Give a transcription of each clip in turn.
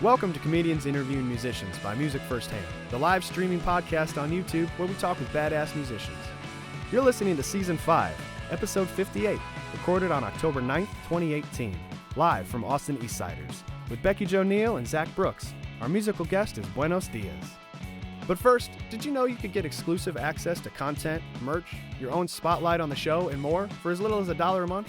Welcome to Comedians Interviewing Musicians by Music Firsthand, the live streaming podcast on YouTube where we talk with badass musicians. You're listening to Season 5, Episode 58, recorded on October 9th, 2018, live from Austin Eastciders, with BeckiJo, Neill, and Zach Brooks. Our musical guest is Buenos, Diaz. But first, did you know you could get exclusive access to content, merch, your own spotlight on the show, and more for as little as $1 a month?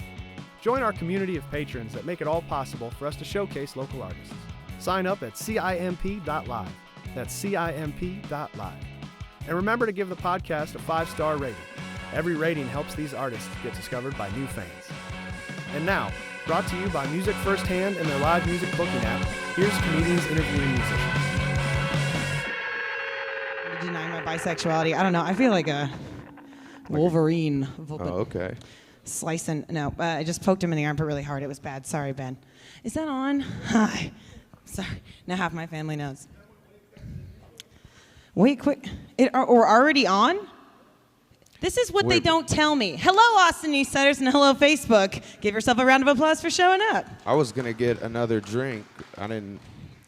Join our community of patrons that make it all possible for us to showcase local artists. Sign up at CIMP.live. That's CIMP.live. And remember to give the podcast a 5-star rating. Every rating helps these artists get discovered by new fans. And now, brought to you by Music Firsthand and their live music booking app, here's Comedians Interviewing Musicians. Denying my bisexuality. I don't know. I feel like a Wolverine. Oh, okay. Slicing. No, I just poked him in the armpit really hard. It was bad. Sorry, Ben. Is that on? Hi. Sorry. Now half my family knows. Wait, quick. We're already on? This is what they don't tell me. Hello, Austin Eastciders, and hello, Facebook. Give yourself a round of applause for showing up. I was going to get another drink. I didn't.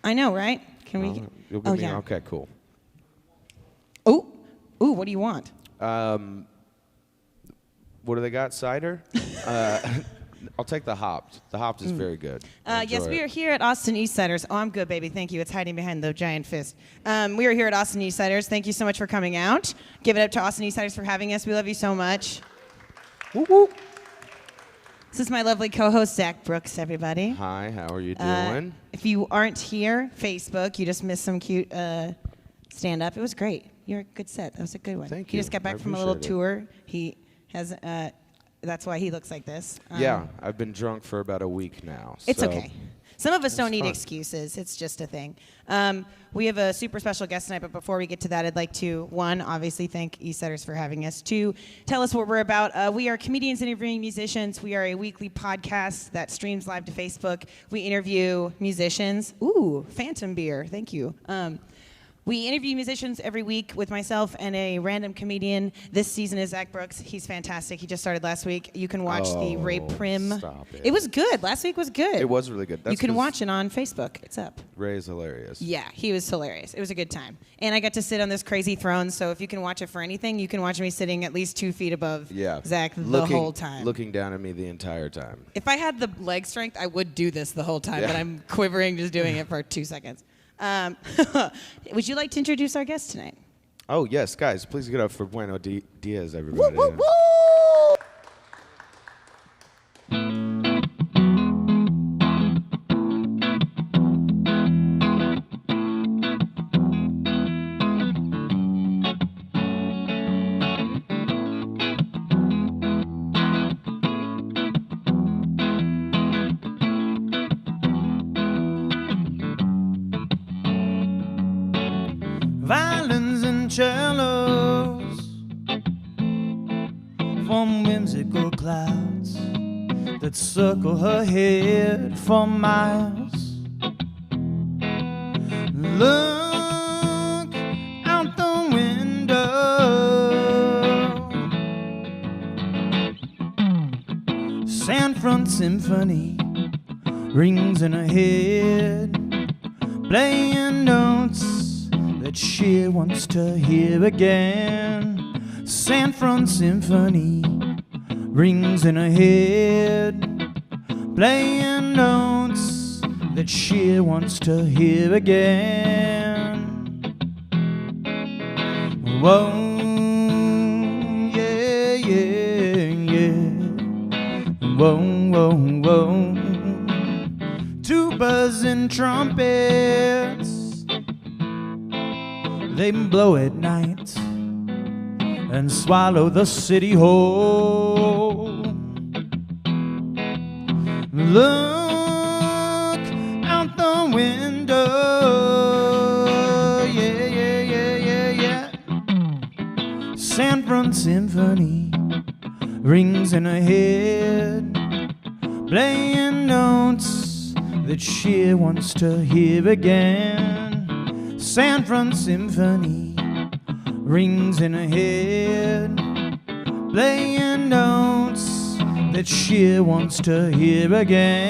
I know, right? Can we? You'll give me. Yeah. Okay, cool. Ooh, what do you want? What do they got? Cider? I'll take the hopped. The hopped is very good. Yes, we are here at Austin Eastciders. Oh, I'm good, baby. Thank you. It's hiding behind the giant fist. We are here at Austin Eastciders. Thank you so much for coming out. Give it up to Austin Eastciders for having us. We love you so much. Woo woo. This is my lovely co-host, Zach Brooks, everybody. Hi, how are you doing? If you aren't here, Facebook, you just missed some cute stand-up. It was great. You're a good set. That was a good one. Thank He you. just got back from a little tour. He has... that's why he looks like this. Yeah, I've been drunk for about a week now. It's so okay. Some of us don't need fun. excuses. It's just a thing. We have a super special guest tonight, but before we get to that, I'd like to, one, obviously thank Eastciders for having us. Two, tell us what we're about. We are Comedians Interviewing Musicians. We are a weekly podcast that streams live to Facebook. We interview musicians. Ooh, Phantom beer. Thank you. We interview musicians every week with myself and a random comedian. This season is Zach Brooks. He's fantastic. He just started last week. You can watch the Ray Prim. Stop it. It was good. Last week was good. It was really good. You can watch it on Facebook. It's up. Ray is hilarious. Yeah, he was hilarious. It was a good time. And I got to sit on this crazy throne, so if you can watch it for anything, you can watch me sitting at least 2 feet above Zach the whole time. Looking down at me the entire time. If I had the leg strength, I would do this the whole time, but I'm quivering just doing it for 2 seconds. Would you like to introduce our guest tonight? Oh, yes, guys. Please get up for Buenos Diaz, everybody. Woo, woo, woo! Violins and cellos from whimsical clouds that circle her head for miles. Look out the window. San Fran Symphony rings in her head, playing notes that she wants to hear again. San Fran Symphony rings in her head, playing notes that she wants to hear again. Whoa, yeah, yeah, yeah. Whoa, whoa, whoa. Tubas and trumpets, they blow at night and swallow the city whole. Look out the window, yeah, yeah, yeah, yeah, yeah. San Fran Symphony rings in her head, playing notes that she wants to hear again. San Fran Symphony rings in her head, playing notes that she wants to hear again.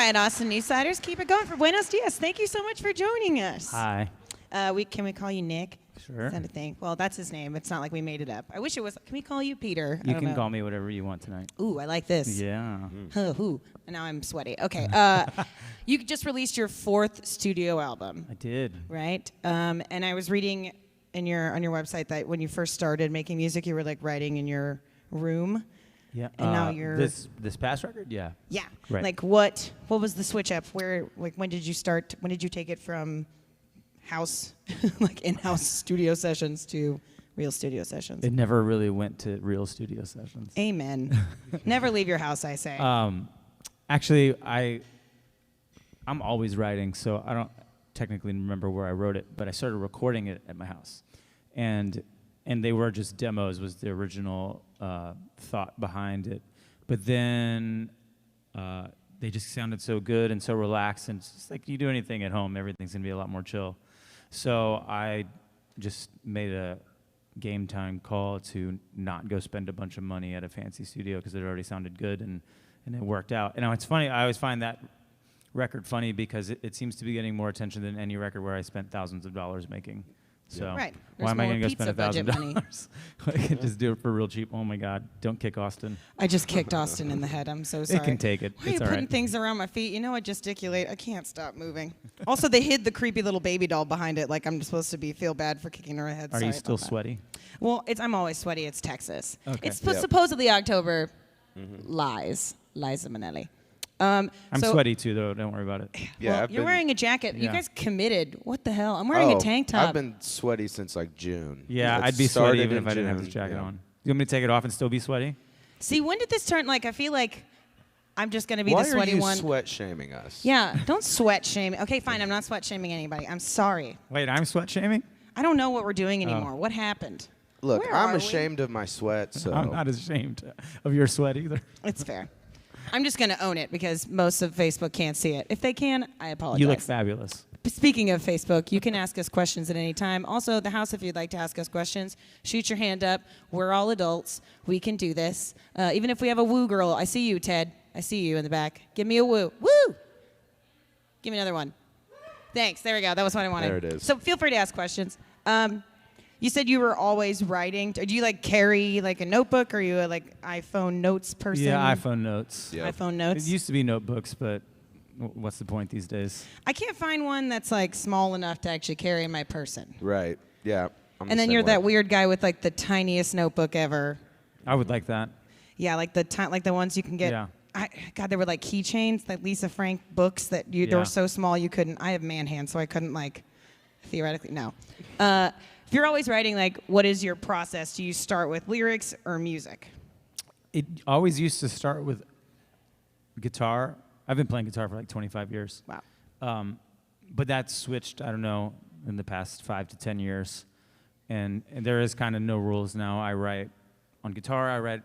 right, Austin Eastciders, keep it going for Buenos Diaz. Thank you so much for joining us. Hi. Can we call you Nick? Sure. Is that a thing? Well, that's his name. It's not like we made it up. I wish it was. Can we call you Peter? You can call me whatever you want tonight. Ooh, I like this. Yeah. Ooh. And now I'm sweaty. Okay. You just released your 4th studio album, I did. right? And I was reading on your website that when you first started making music, you were like writing in your room. Yeah. And now you're this past record? Yeah. Yeah. Right. Like what was the switch up? When did you start? When did you take it from house, like in-house studio sessions to real studio sessions? It never really went to real studio sessions. Amen. Never leave your house, I say. Actually, I'm always writing, so I don't technically remember where I wrote it, but I started recording it at my house. And they were just demos, was the original thought behind it. But then they just sounded so good and so relaxed, and it's just like you do anything at home, everything's gonna be a lot more chill. So I just made a game time call to not go spend a bunch of money at a fancy studio because it already sounded good, and it worked out. And it's funny, I always find that record funny because it seems to be getting more attention than any record where I spent thousands of dollars making. So Right. why am I going to go spend There's more pizza $1,000? I can just do it for real cheap. Oh my God, don't kick Austin. I just kicked Austin in the head. I'm so sorry. It can take it. Why are you It's all putting right. things around my feet? You know I gesticulate. I can't stop moving. Also, they hid the creepy little baby doll behind it. Like I'm supposed to feel bad for kicking her head. Are Sorry you still about that. sweaty? Well, I'm always sweaty. It's Texas. Okay. It's Yep. supposedly October. Liza Minnelli. I'm so- sweaty too, though. Don't worry about it. Yeah, well, I've you're been- wearing a jacket. You Yeah. guys committed. What the hell? I'm wearing a tank top. I've been sweaty since like June. Yeah, It I'd be sweaty started even in if I didn't have June, this jacket yeah. on. You want me to take it off and still be sweaty? See, when did this turn? Like, I feel like I'm just going to be Why the sweaty are you one. sweat shaming us? Yeah, don't sweat shame. Okay, fine. I'm not sweat shaming anybody. I'm sorry. Wait, I'm sweat shaming? I don't know what we're doing Oh. anymore. What happened? Look, Where I'm are we? ashamed of my sweat, so I'm not ashamed of your sweat either. It's fair. I'm just going to own it because most of Facebook can't see it. If they can, I apologize. You look fabulous. Speaking of Facebook, you can ask us questions at any time. Also, the house, if you'd like to ask us questions, shoot your hand up. We're all adults. We can do this. Even if we have a woo girl. I see you, Ted. I see you in the back. Give me a woo. Woo! Give me another one. Thanks. There we go. That was what I wanted. There it is. So feel free to ask questions. You said you were always writing. Do you like carry like a notebook, or are you a like iPhone notes person? Yeah, iPhone notes. Yeah. iPhone notes. It used to be notebooks, but what's the point these days? I can't find one that's like small enough to actually carry in my person. right. Yeah. I'm the And then same you're way. that weird guy with like the tiniest notebook ever. I would like that. Yeah, like the ones you can get. Yeah. God, there were like keychains, like Lisa Frank books that they Yeah. were so small you couldn't. I have man hands, so I couldn't like theoretically. No. If you're always writing, like, what is your process? Do you start with lyrics or music? It always used to start with guitar. I've been playing guitar for like 25 years. Wow. But that's switched, I don't know, in the past 5 to 10 years. And there is kind of no rules now. I write on guitar, I write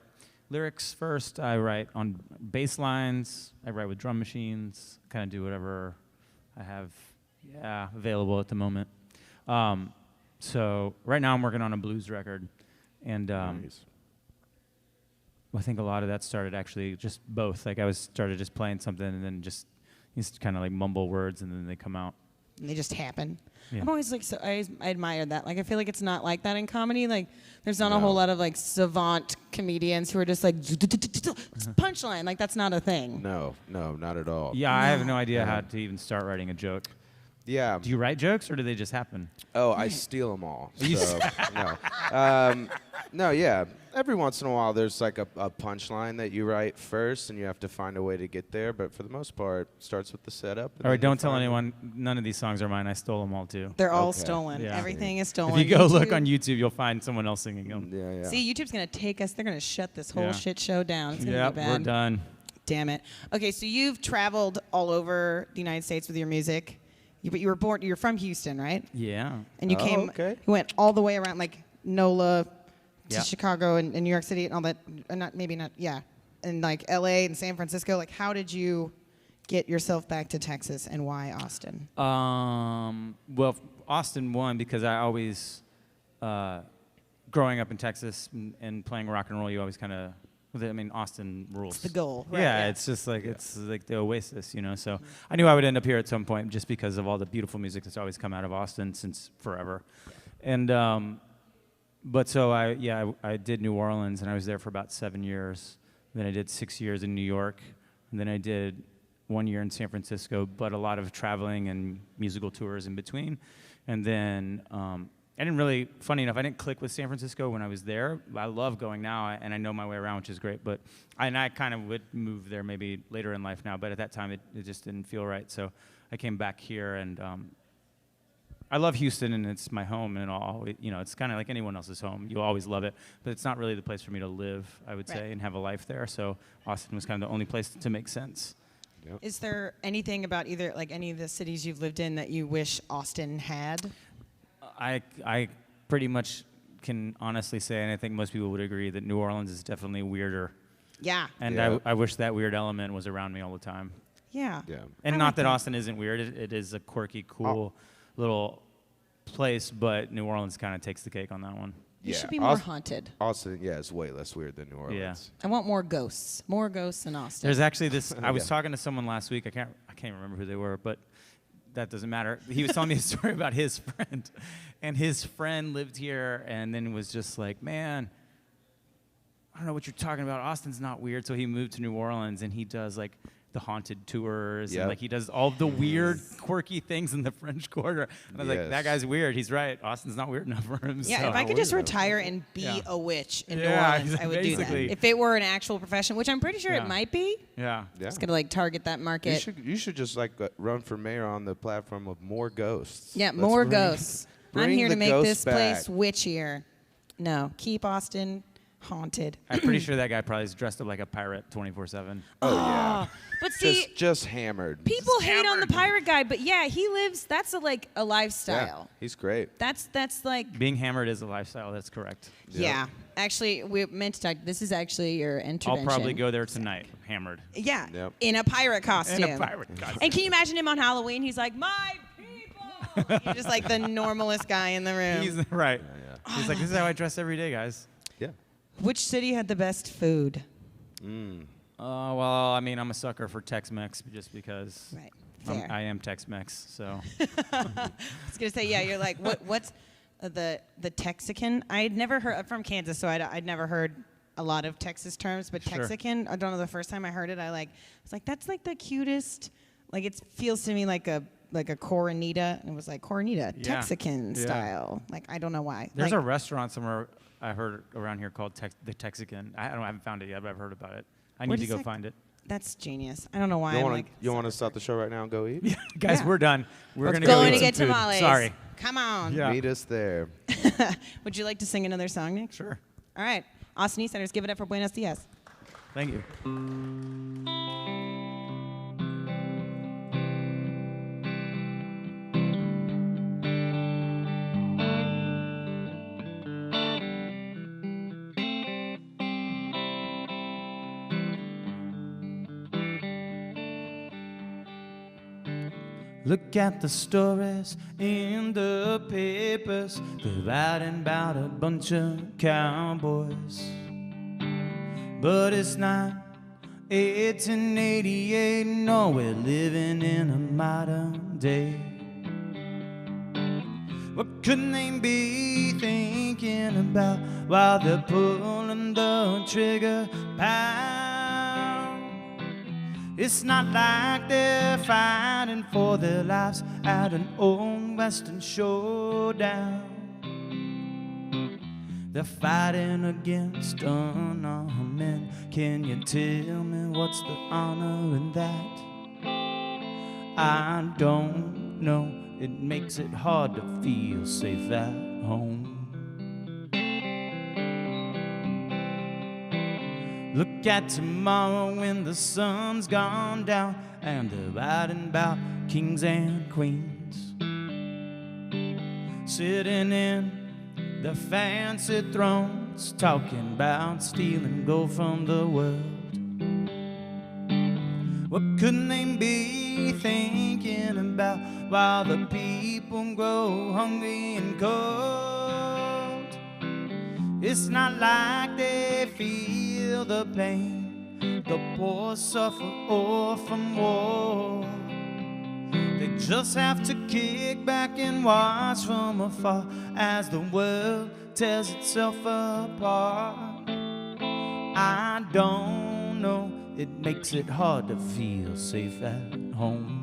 lyrics first, I write on bass lines, I write with drum machines, kind of do whatever I have available at the moment. So right now I'm working on a blues record. And Nice. I think a lot of that started actually just both. Like I started just playing something and then just kind of like mumble words and then they come out. And they just happen. Yeah. I'm always like, I admire that. Like, I feel like it's not like that in comedy. Like, there's not a No. whole lot of like savant comedians who are just like punchline. Like, that's not a thing. No, not at all. Yeah, I have no idea Yeah. how to even start writing a joke. Yeah. Do you write jokes or do they just happen? Oh, I steal them all. So, no. No, yeah. Every once in a while, there's like a punchline that you write first, and you have to find a way to get there. But for the most part, it starts with the setup. and All right, then you don't tell find it. anyone. None of these songs are mine. I stole them all too. They're all Okay. stolen. Yeah. Everything is stolen. If you go look YouTube- on YouTube, you'll find someone else singing them. Yeah, yeah. See, YouTube's going to take us. They're going to shut this whole Yeah. shit show down. It's going to Yep, be bad. we're done. Damn it. Okay, so you've traveled all over the United States with your music. But you were born, you're from Houston, right? Yeah. And you Oh, came, okay. you went all the way around like NOLA to Yeah. Chicago and New York City and all that. Yeah. And like LA and San Francisco. Like, how did you get yourself back to Texas and why Austin? Well, Austin won because I always, growing up in Texas and playing rock and roll, you always kind of I mean, Austin rules. It's the goal. Right? Yeah, it's just like it's like the oasis, So I knew I would end up here at some point, just because of all the beautiful music that's always come out of Austin since forever. And but so I did New Orleans, and I was there for about 7 years. Then I did 6 years in New York, and then I did 1 year in San Francisco, but a lot of traveling and musical tours in between. And then I didn't really, funny enough, I didn't click with San Francisco when I was there. I love going now, and I know my way around, which is great. But I kind of would move there maybe later in life now, but at that time it just didn't feel right. So I came back here, and I love Houston, and it's my home, and all. It's kind of like anyone else's home. You always love it, but it's not really the place for me to live, I would say, and have a life there. So Austin was kind of the only place to make sense. Yep. Is there anything about either like any of the cities you've lived in that you wish Austin had? I pretty much can honestly say, and I think most people would agree, that New Orleans is definitely weirder. Yeah. And Yeah. I wish that weird element was around me all the time. Yeah. Yeah. And I not like that that. Austin isn't weird. It is a quirky, cool little place, but New Orleans kind of takes the cake on that one. You should be more haunted. Austin, is way less weird than New Orleans. I want more ghosts. More ghosts in Austin. There's actually this. I was Yeah. talking to someone last week. I can't remember who they were, but that doesn't matter. He was telling me a story about his friend, and his friend lived here, and then was just like, man, I don't know what you're talking about. Austin's not weird. So he moved to New Orleans, and he does like the haunted tours, and like he does all the weird, quirky things in the French Quarter. And I was like, that guy's weird. He's right. Austin's not weird enough for him. Yeah, so. if I could just retire and be a witch in New Yeah, Orleans, I would do that. basically. If it were an actual profession, which I'm pretty sure it might be. Yeah. Just gonna like target that market. You should just like run for mayor on the platform of more ghosts. Yeah, Let's more bring- ghosts. I'm bring here the to make ghosts this place back. witchier. No, keep Austin haunted. I'm pretty sure that guy probably is dressed up like a pirate 24/7. Oh yeah. But see, Just hammered. people hate on the pirate guy, but yeah, he lives. That's a lifestyle. Yeah, he's great. That's like Being hammered is a lifestyle. That's correct. yeah. Actually, we meant to talk. This is actually your intervention. I'll probably go there tonight, hammered. Yeah, Yep. in a pirate costume. In a pirate costume. And can you imagine him on Halloween? He's like, my people. You're just like the normalest guy in the room. He's right. He's like, this is how I dress every day, guys. Yeah. Which city had the best food? Well, I mean, I'm a sucker for Tex-Mex just because Right. Fair. I am Tex-Mex. So I was gonna say, yeah. You're like, what's the Texican? I had never heard. I'm from Kansas, so I'd never heard a lot of Texas terms, but Sure. Texican. I don't know. The first time I heard it, I was like, that's like the cutest. Like it feels to me like a Coronita, and it was like Coronita, Yeah. Texican Yeah. style. Like I don't know why. there's like, a restaurant somewhere I heard around here called the Texican. I haven't found it yet, but I've heard about it. I What need to is go that? find it. That's genius. I don't know why. You want to stop the show right now and go eat? Guys, Yeah. we're done. We're Let's gonna go go going eat to get some food. tamales. Sorry. Come on. Yeah. Meet us there. Would you like to sing another song, Nick? Sure. All right. Austin Eastciders, give it up for Buenos Diaz. Thank you. Look at the stories in the papers. They're writing about a bunch of cowboys. But it's not 1888, no, we're living in a modern day. What could they be thinking about while they're pulling the trigger pound? It's not like they're fighting for their lives at an old western showdown. They're fighting against unarmed men. Can you tell me what's the honor in that? I don't know. It makes it hard to feel safe at home. Look at tomorrow when the sun's gone down and they're writing about kings and queens sitting in the fancy thrones, talking about stealing gold from the world. What could they be thinking about while the people grow hungry and cold? It's not like they feel feel the pain the poor suffer all from war. They just have to kick back and watch from afar as the world tears itself apart. I don't know, it makes it hard to feel safe at home.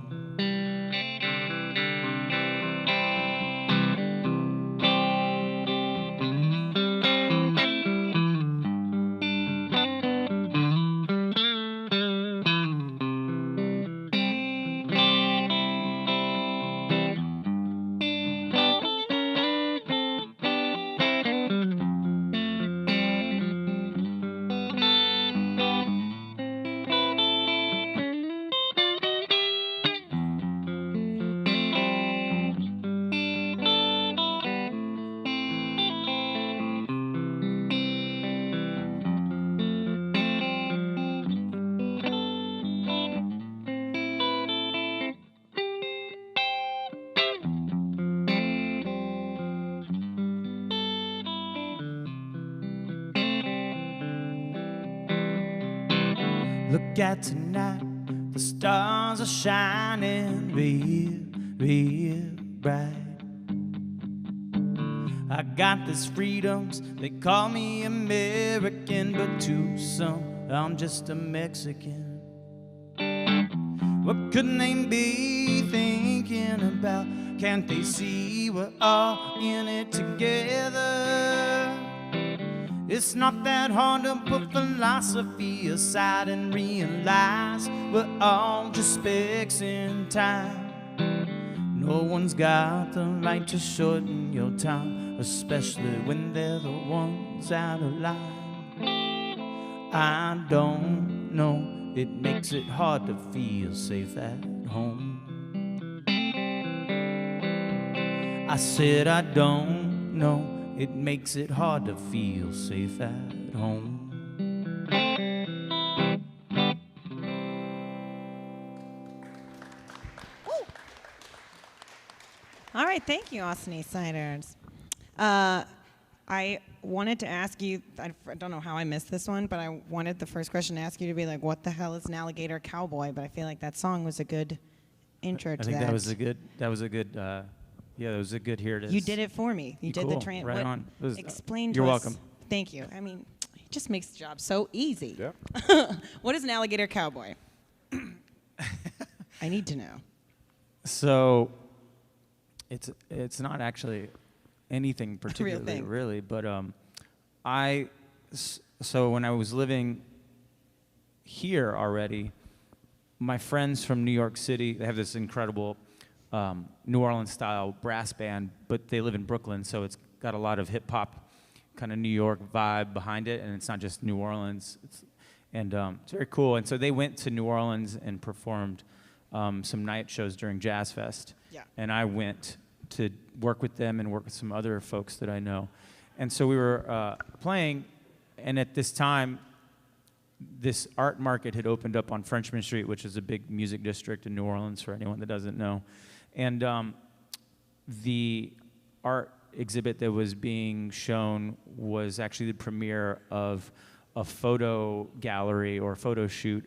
Look at tonight, the stars are shining real, real bright. I got these freedoms, they call me American, but to some, I'm just a Mexican. What could they be thinking about? Can't they see we're all in it together? It's not that hard to put philosophy aside and realize we're all just specks in time. No one's got the right to shorten your time, especially when they're the ones out of line. I don't know, it makes it hard to feel safe at home. I said I don't know, it makes it hard to feel safe at home. All right, thank you, Austin Eastciders. I wanted to ask you, I don't know how I missed this one, but I wanted the first question to ask you to be like, what the hell is an alligator cowboy? But I feel like that song was a good intro to that. I think that was a good yeah, that was a good here it is. You did it for me. You did cool. the train. Right on. Explain to You're us. welcome. Thank you. I mean, it just makes the job so easy. Yeah. What is an alligator cowboy? I need to know. So, it's not actually anything particularly, really, but so when I was living here already, my friends from New York City, they have this incredible New Orleans style brass band, but they live in Brooklyn, so it's got a lot of hip hop kind of New York vibe behind it, and it's not just New Orleans. It's very cool. And so they went to New Orleans and performed some night shows during Jazz Fest. Yeah. And I went to work with them and work with some other folks that I know. And so we were playing, and at this time, this art market had opened up on Frenchman Street, which is a big music district in New Orleans for anyone that doesn't know. And the art exhibit that was being shown was actually the premiere of a photo gallery or photo shoot,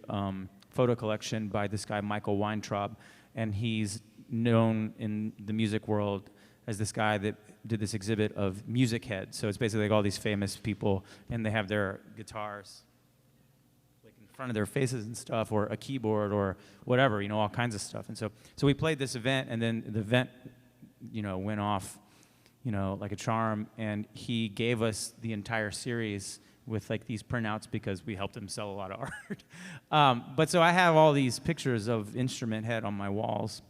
photo collection by this guy, Michael Weintraub. And he's known in the music world as this guy that did this exhibit of music heads. So it's basically like all these famous people, and they have their guitars in front of their faces and stuff, or a keyboard or whatever, all kinds of stuff. And so we played this event, and then the event, went off, like a charm, and he gave us the entire series with like these printouts because we helped him sell a lot of art. But so I have all these pictures of Instrument Head on my walls,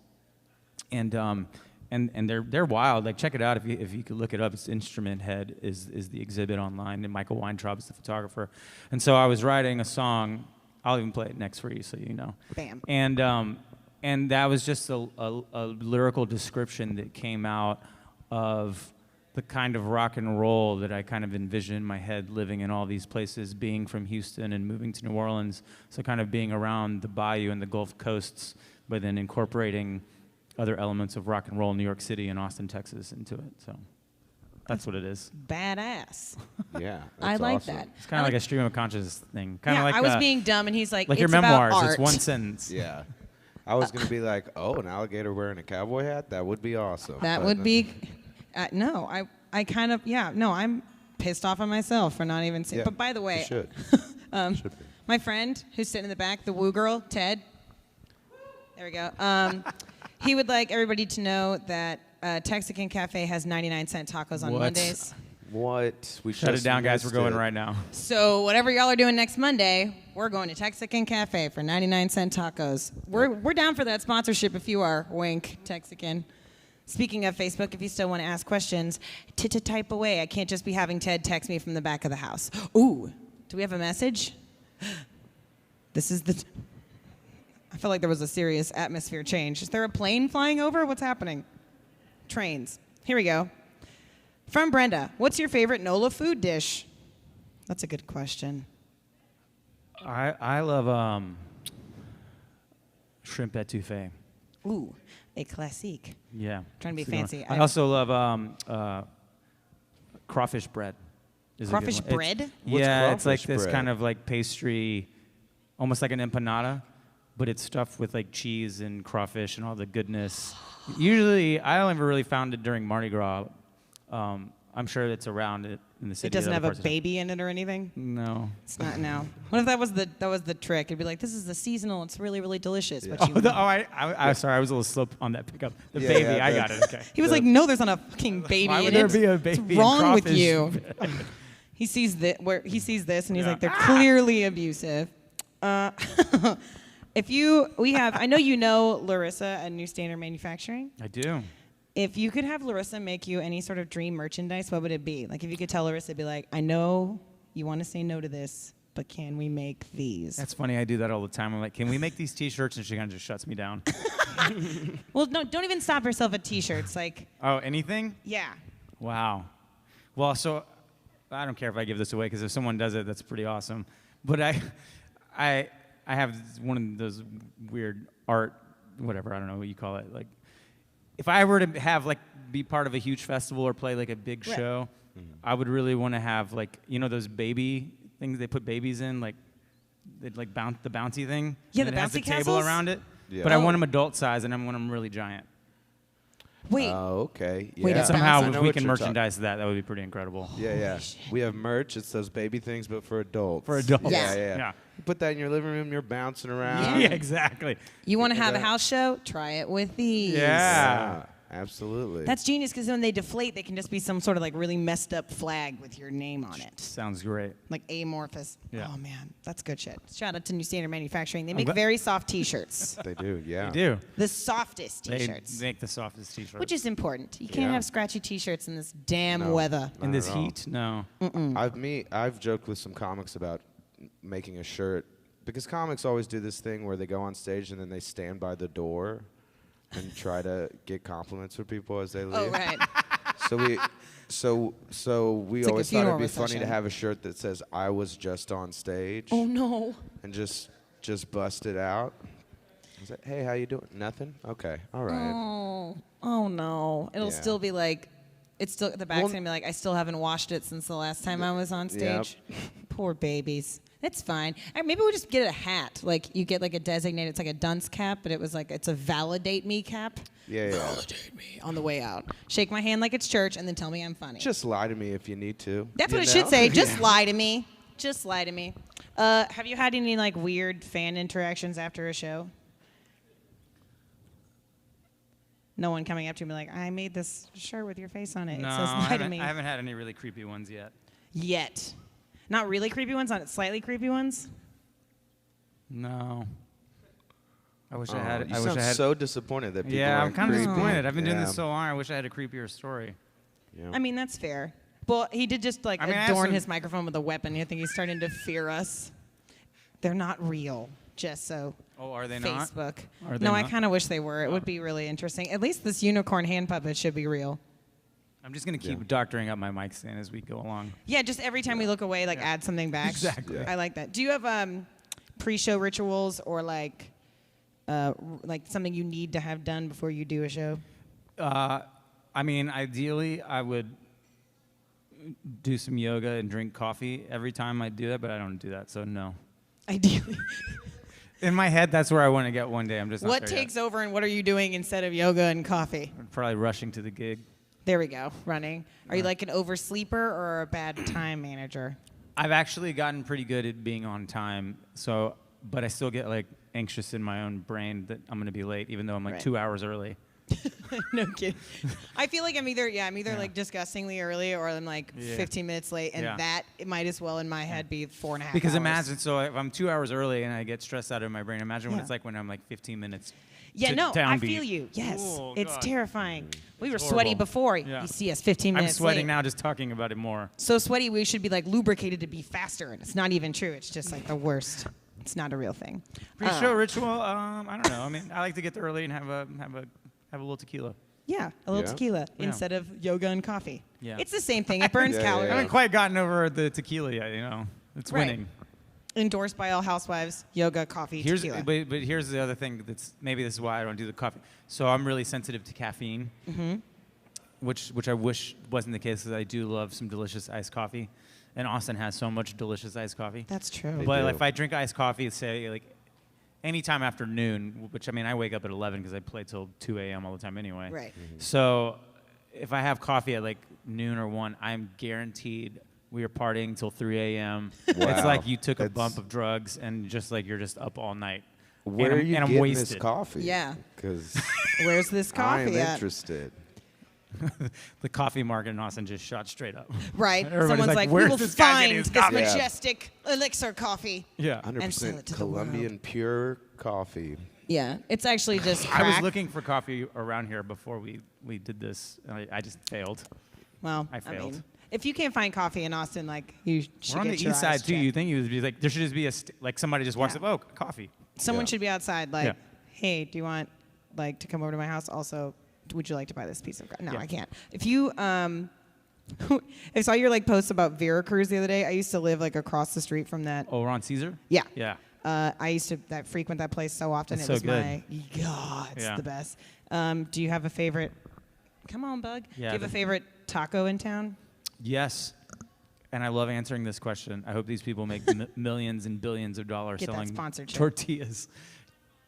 and they're wild. Like, check it out if you could look it up. It's Instrument Head is the exhibit online, and Michael Weintraub is the photographer. And so I was writing a song. I'll even play it next for you so you know. Bam. And that was just a lyrical description that came out of the kind of rock and roll that I kind of envisioned in my head, living in all these places, being from Houston and moving to New Orleans, so kind of being around the bayou and the Gulf Coasts, but then incorporating other elements of rock and roll in New York City and Austin, Texas into it. So That's what it is. Badass. Yeah. I that's like awesome. that. It's kind of like a stream of consciousness thing. Kind of Yeah, like I was being dumb, and he's like, like it's your memoirs. about art. It's one sentence. Yeah. I was going to be like, oh, an alligator wearing a cowboy hat? That would be awesome. That But would no. be. No, I kind of. Yeah. No, I'm pissed off at myself for not even seeing. Yeah, But by the way, you should. Should be. my friend who's sitting in the back, the woo girl, Ted. There we go. He would like everybody to know that Texican Cafe has 99-cent tacos on What? Mondays. What? We Shut it just down, guys. We're missed going it. right now. So whatever y'all are doing next Monday, we're going to Texican Cafe for 99-cent tacos. We're down for that sponsorship if you are. Wink, Texican. Speaking of Facebook, if you still want to ask questions, type away. I can't just be having Ted text me from the back of the house. Ooh, do we have a message? This is the... I feel like there was a serious atmosphere change. Is there a plane flying over? What's happening? Trains. Here we go. From Brenda, what's your favorite NOLA food dish? That's a good question. I love shrimp etouffee. Ooh, a classique. Yeah. Trying to be That's a good one. fancy. I also love crawfish bread. Is a good Crawfish one. bread? What's Yeah, it's like crawfish this bread? kind of like pastry, almost like an empanada, but it's stuffed with like cheese and crawfish and all the goodness. Usually, I only ever really found it during Mardi Gras. I'm sure it's around it in the city. It doesn't at have other a parts of town. baby in it or anything? No. It's not now. What if that was the trick? It'd be like, this is the seasonal. It's really, really delicious. Yeah. But you, Sorry, I was a little slow on that pickup. The Yeah, baby, yeah, I got it. Okay. he was like, no, there's not a fucking baby Why in would it. there be a baby What's in wrong with crawfish? you? He sees this, and he's Yeah. like, they're clearly abusive. I know you know Larissa at New Standard Manufacturing. I do. If you could have Larissa make you any sort of dream merchandise, what would it be? Like if you could tell Larissa, be like, I know you want to say no to this, but can we make these? That's funny. I do that all the time. I'm like, can we make these T-shirts? And she kind of just shuts me down. Well, no, don't even stop yourself at T-shirts. Like, Oh, anything? yeah. Wow. Well, so I don't care if I give this away because if someone does it, that's pretty awesome. But I have one of those weird art, whatever, I don't know what you call it. Like, if I were to have like be part of a huge festival or play like a big Right. show, I would really want to have like those baby things they put babies in, like they'd like the bouncy thing. Yeah, and the it has bouncy the table castles? around it. Yeah. But I Oh. want them adult size and I want them really giant. Wait, Oh, okay. Yeah. Wait, it's Somehow, bouncy? I if know we what can you're talking- merchandise that would be pretty incredible. Yeah, yeah. We have merch. It's those baby things, but for adults. For adults. Yeah, Yeah. yeah. Yeah. You put that in your living room. You're bouncing around. Yeah. Yeah, exactly. you want to have a Yeah. house show? Try it with these. Yeah. Absolutely. That's genius because when they deflate, they can just be some sort of like really messed up flag with your name on it. Sounds great. Like amorphous. Yeah. Oh, man. That's good shit. Shout out to New Standard Manufacturing. They I'm make glad- very soft T-shirts. They do. Yeah. They do. The softest They T-shirts. make the softest T-shirts. Which is important. You can't Yeah. have scratchy T-shirts in this damn No. weather. in Not this at all. heat? No. I've joked with some comics about making a shirt because comics always do this thing where they go on stage and then they stand by the door and try to get compliments from people as they leave. Oh, right. So we like a always thought funeral it'd be funny to procession. have a shirt that says "I was just on stage" Oh, no. and just bust it out. I said, "Hey, how you doing? Nothing. Okay, all right." Oh, no. It'll Yeah. still be like, it's still, the back's Well- going to be like, I still haven't washed it since the last time I was on Yep. stage. Poor babies. It's fine. Maybe we'll just get a hat. Like, you get like a designated, it's like a dunce cap, but it was like, it's a validate me cap. Yeah, yeah. Validate me on the way out. Shake my hand like it's church and then tell me I'm funny. Just lie to me if you need to. That's you what it know? should say. Just lie to me. Just lie to me. Have you had any like weird fan interactions after a show? No one coming up to me like, I made this shirt with your face on it. No, It says I lie to me. haven't had any really creepy ones yet. Yet. Not really creepy ones, not slightly creepy ones. No. I wish Oh, I had. you I wish sound I had. so disappointed that people Yeah, I'm aren't kind of creepy. disappointed. I've been doing Yeah. this so long. I wish I had a creepier story. Yeah. I mean, that's fair. Well, he did just like I mean, I have adorn some- his microphone with a weapon. I think he's starting to fear us. They're not real, just so. Oh, are they not? Facebook. Are they No, I not? kind of wish they were. It Oh. would be really interesting. At least this unicorn hand puppet should be real. I'm just gonna keep Yeah. doctoring up my mic stand as we go along. Yeah, just every time we look away, like add something back. Exactly. Yeah. I like that. Do you have pre-show rituals or like something you need to have done before you do a show? I mean, ideally, I would do some yoga and drink coffee every time I do that, but I don't do that, so no. Ideally. In my head, that's where I want to get one day. I'm just not What there takes yet. over and what are you doing instead of yoga and coffee? I'm probably rushing to the gig. There we go, running. Are you like an oversleeper or a bad time manager? I've actually gotten pretty good at being on time, but I still get like anxious in my own brain that I'm going to be late, even though I'm like Right. 2 hours early. No kidding. I feel like I'm either like disgustingly early or I'm like 15 minutes late, and that it might as well in my head be 4.5 Because hours. imagine, so if I'm 2 hours early and I get stressed out of my brain, imagine what it's like when I'm like 15 minutes. Yeah, to no, I downbeat. feel you. Yes, Oh, it's God. terrifying. We were It's sweaty horrible. before. Yeah. You see us 15 I'm minutes sweating late. now just talking about it more. So sweaty, we should be like lubricated to be faster, and it's not even true. It's just like the worst. It's not a real thing. Pre-show ritual, I don't know. I mean, I like to get there early and have a little tequila. Yeah, a little Yeah. tequila Yeah. instead of yoga and coffee. Yeah. It's the same thing. It burns Yeah, calories. I haven't quite gotten over the tequila yet, you know. It's Right. winning. Endorsed by all housewives, yoga, coffee, tequila. But here's the other thing that's maybe this is why I don't do the coffee. So I'm really sensitive to caffeine, which I wish wasn't the case because I do love some delicious iced coffee, and Austin has so much delicious iced coffee. That's true. They But do. if I drink iced coffee, say like anytime after noon, which I mean I wake up at 11 because I play till 2 a.m. all the time anyway. Right. So if I have coffee at like noon or 1, I'm guaranteed we are partying till 3 a.m. It's Wow. like you took a That's- bump of drugs and just like you're just up all night. Where and are I'm, you and I'm getting wasted. this coffee? Yeah. Because Where's this I'm coffee at? interested. The coffee market in Austin just shot straight up. Right. Everybody's Someone's like, like, we "Where's will this guy getting find his this coffee?" Yeah. majestic elixir coffee. Yeah. And sell it 100% to the world. Colombian pure coffee. Yeah. It's actually just I was crack. looking for coffee around here before we did this. And I just failed. Well, I failed. mean, if you can't find coffee in Austin, like, you should We're on get the your east side eyes too. checked. You think you would be like there should just be like somebody just walks Yeah. up, oh, coffee. Someone Yeah. should be outside, like, Yeah. hey, do you want, like, to come over to my house? Also, would you like to buy this piece of No, Yeah. I can't. If you, I saw your, like, posts about Veracruz the other day. I used to live, like, across the street from that. Oh, we're on Caesar? Yeah. Yeah. I used to frequent that place so often. It's It so was good. it's Yeah. the best. Do you have a favorite? Come on, Bug. Yeah, Do you have a favorite taco in town? Yes. And I love answering this question. I hope these people make millions and billions of dollars Get that selling sponsorship. tortillas.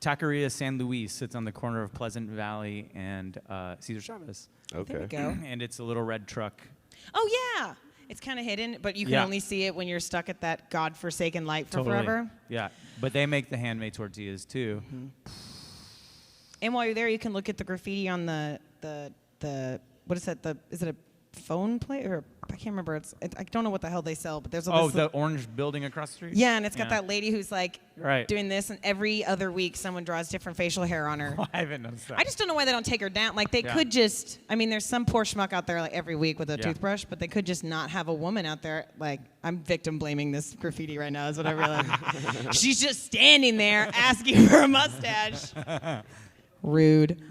Taqueria San Luis sits on the corner of Pleasant Valley and Cesar Chavez. There we Okay. go. And it's a little red truck. Oh, yeah. It's kind of hidden, but you can Yeah. only see it when you're stuck at that godforsaken light for Totally. forever. Yeah. But they make the handmade tortillas too. And while you're there, you can look at the graffiti on the what is that? Is it a phone play or I can't remember. I don't know what the hell they sell, but there's Oh, this the orange building across the street? yeah, and it's got Yeah. that lady who's like Right. doing this, and every other week someone draws different facial hair on her. I haven't noticed that. I just don't know why they don't take her down. Like they Yeah. could just. I mean, there's some poor schmuck out there like every week with a Yeah. toothbrush, but they could just not have a woman out there. Like I'm victim blaming this graffiti right now. Is what I realize. She's just standing there asking for a mustache. Rude.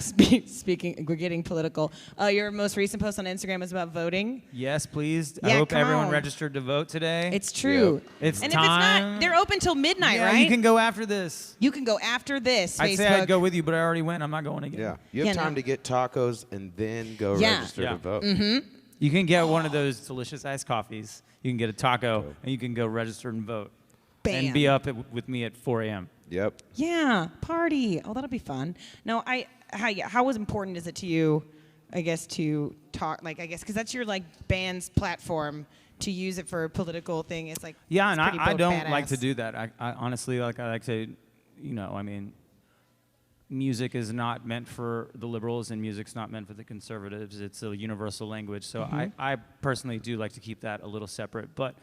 Speaking, we're getting political. Your most recent post on Instagram is about voting. Yes, please. I Yeah, hope come everyone on. registered to vote today. It's true. It's and time. if it's not, they're open till midnight, yeah, right? you can go after this. You can go after this. I'd Facebook. say I'd go with you, but I already went. I'm not going again. Yeah. You have Yeah, time no. to get tacos and then go Yeah. register Yeah. to vote. You can get one of those delicious iced coffees. You can get a taco, and you can go register and vote. Bam. And be up with me at 4 a.m. Yep. Yeah, party. Oh, that'll be fun. No, how important is it to you, I guess, to talk, like, I guess, because that's your, like, band's platform, to use it for a political thing. It's like, Yeah, it's and pretty I don't like badass. to do that. I honestly, like, I like to, I mean, music is not meant for the liberals and music's not meant for the conservatives. It's a universal language. So I personally do like to keep that a little separate. But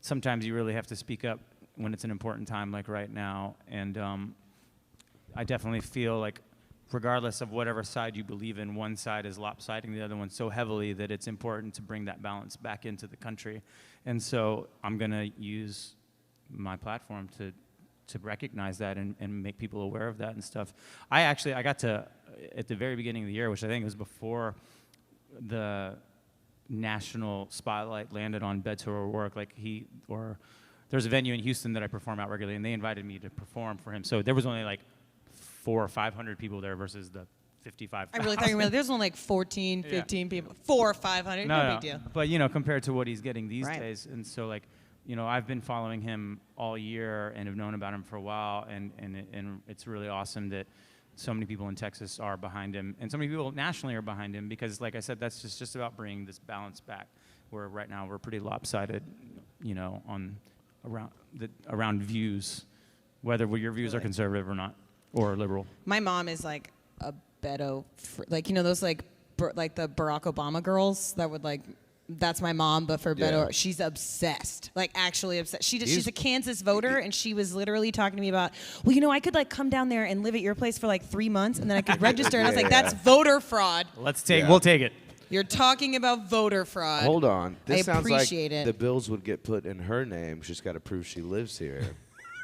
sometimes you really have to speak up when it's an important time like right now. And I definitely feel like regardless of whatever side you believe in, one side is lopsiding the other one so heavily that it's important to bring that balance back into the country. And so I'm going to use my platform to recognize that and make people aware of that and stuff. I got to, at the very beginning of the year, which I think was before the national spotlight landed on Beto O'Rourke, there's a venue in Houston that I perform at regularly, and they invited me to perform for him. So there was only like 400 or 500 people there versus the 55,000. I really thought you were there's only like 14, 15 people, 400 or 500. No big deal. But, you know, compared to what he's getting these Right. days. And so, like, you know, I've been following him all year and have known about him for a while. And it's really awesome that so many people in Texas are behind him. And so many people nationally are behind him because, like I said, that's just about bringing this balance back. Where right now we're pretty lopsided, you know, around views, whether your views are conservative or not, or liberal. My mom is like a Beto, like, you know, those like the Barack Obama girls that would like, that's my mom, but for Beto, she's obsessed, like actually obsessed. She's a Kansas voter, and she was literally talking to me about, well, you know, I could like come down there and live at your place for like 3 months, and then I could register, and I was like, that's voter fraud. We'll take it. You're talking about voter fraud. Hold on. This sounds appreciate like it. the bills would get put in her name. She's got to prove she lives here.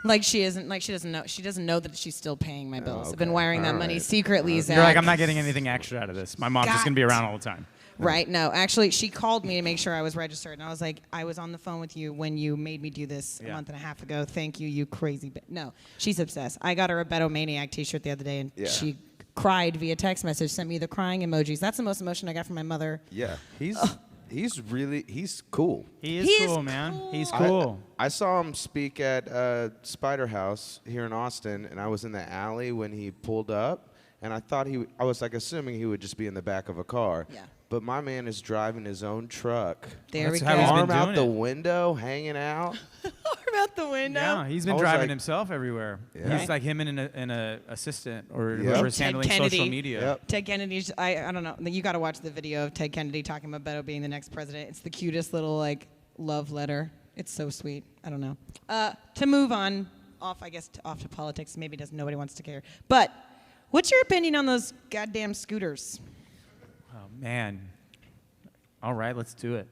Like she doesn't know. She doesn't know that she's still paying my bills. I've been wiring that money secretly, Zach. You're like, I'm not getting anything extra out of this. My mom's just going to be around all the time. Right. No, actually, she called me to make sure I was registered. And I was like, I was on the phone with you when you made me do this a month and a half ago. Thank you, you crazy bitch. No, she's obsessed. I got her a Beto Maniac t-shirt the other day, and she cried via text message, sent me the crying emojis. That's the most emotion I got from my mother. Yeah. He's cool. He is cool, man. Cool. He's cool. I saw him speak at Spider House here in Austin, and I was in the alley when he pulled up, and I was like assuming he would just be in the back of a car. Yeah. But my man is driving his own truck. There we go. how he's been Arm out doing the it. window, hanging out. Arm out the window. Yeah, he's been I was driving like- himself everywhere. Yeah. He's like him and an assistant or Yep. whoever's Ted handling Kennedy. social media. Yep. Ted Kennedy's, I don't know. You got to watch the video of Ted Kennedy talking about Beto being the next president. It's the cutest little like love letter. It's so sweet. I don't know. To move on, off to politics. Maybe nobody wants to care. But what's your opinion on those goddamn scooters? Oh, man. All right, let's do it.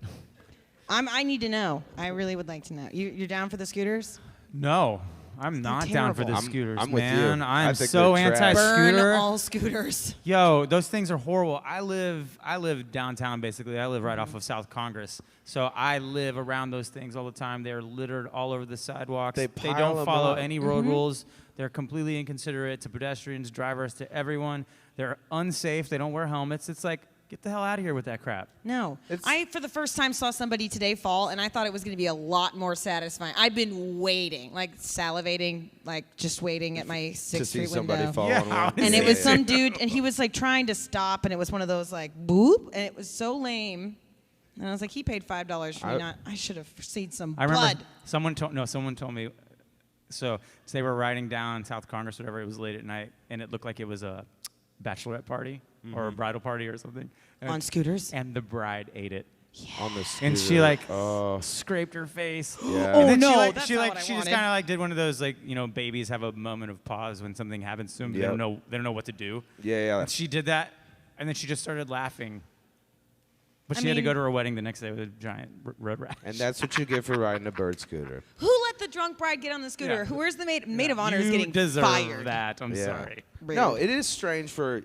I need to know. I really would like to know. You're down for the scooters? No, I'm not down for the terrible. scooters, I'm with man. you. I'm I think so they're trash. anti-scooter. Burn all scooters. Yo, those things are horrible. I live downtown, basically. I live right off of South Congress. So I live around those things all the time. They're littered all over the sidewalks. They They pile don't 'em follow up. any road rules. They're completely inconsiderate to pedestrians, drivers, to everyone. They're unsafe. They don't wear helmets. It's like, get the hell out of here with that crap. No. It's- I, for the first time, saw somebody today fall, and I thought it was going to be a lot more satisfying. I've been waiting, like salivating, like just waiting at my 6th To see Street somebody window. fall Yeah, on one. And it was some dude, and he was like trying to stop, and it was one of those like boop, and it was so lame. And I was like, he paid $5 for me not. I should have seen some I remember blood. someone told me. So they were riding down South Congress, whatever. It was late at night, and it looked like it was a bachelorette party or a bridal party or something. And On scooters? And the bride ate it. On the And she scooter. like Oh, scraped her face. yeah. Oh, And then no, she like that's she not like what I she just wanted. kind of like did one of those like, you know, babies have a moment of pause when something happens to them. They Yep. don't know what to do. Yeah. And she did that, and then she just started laughing. But I she had to mean- go to her wedding the next day with a giant road rash. And that's what you get for riding a bird scooter. Who let the drunk bride get on the scooter? Yeah. Where's the maid of honor is You getting deserve fired? that. I'm Yeah. sorry. Rude. No, it's strange for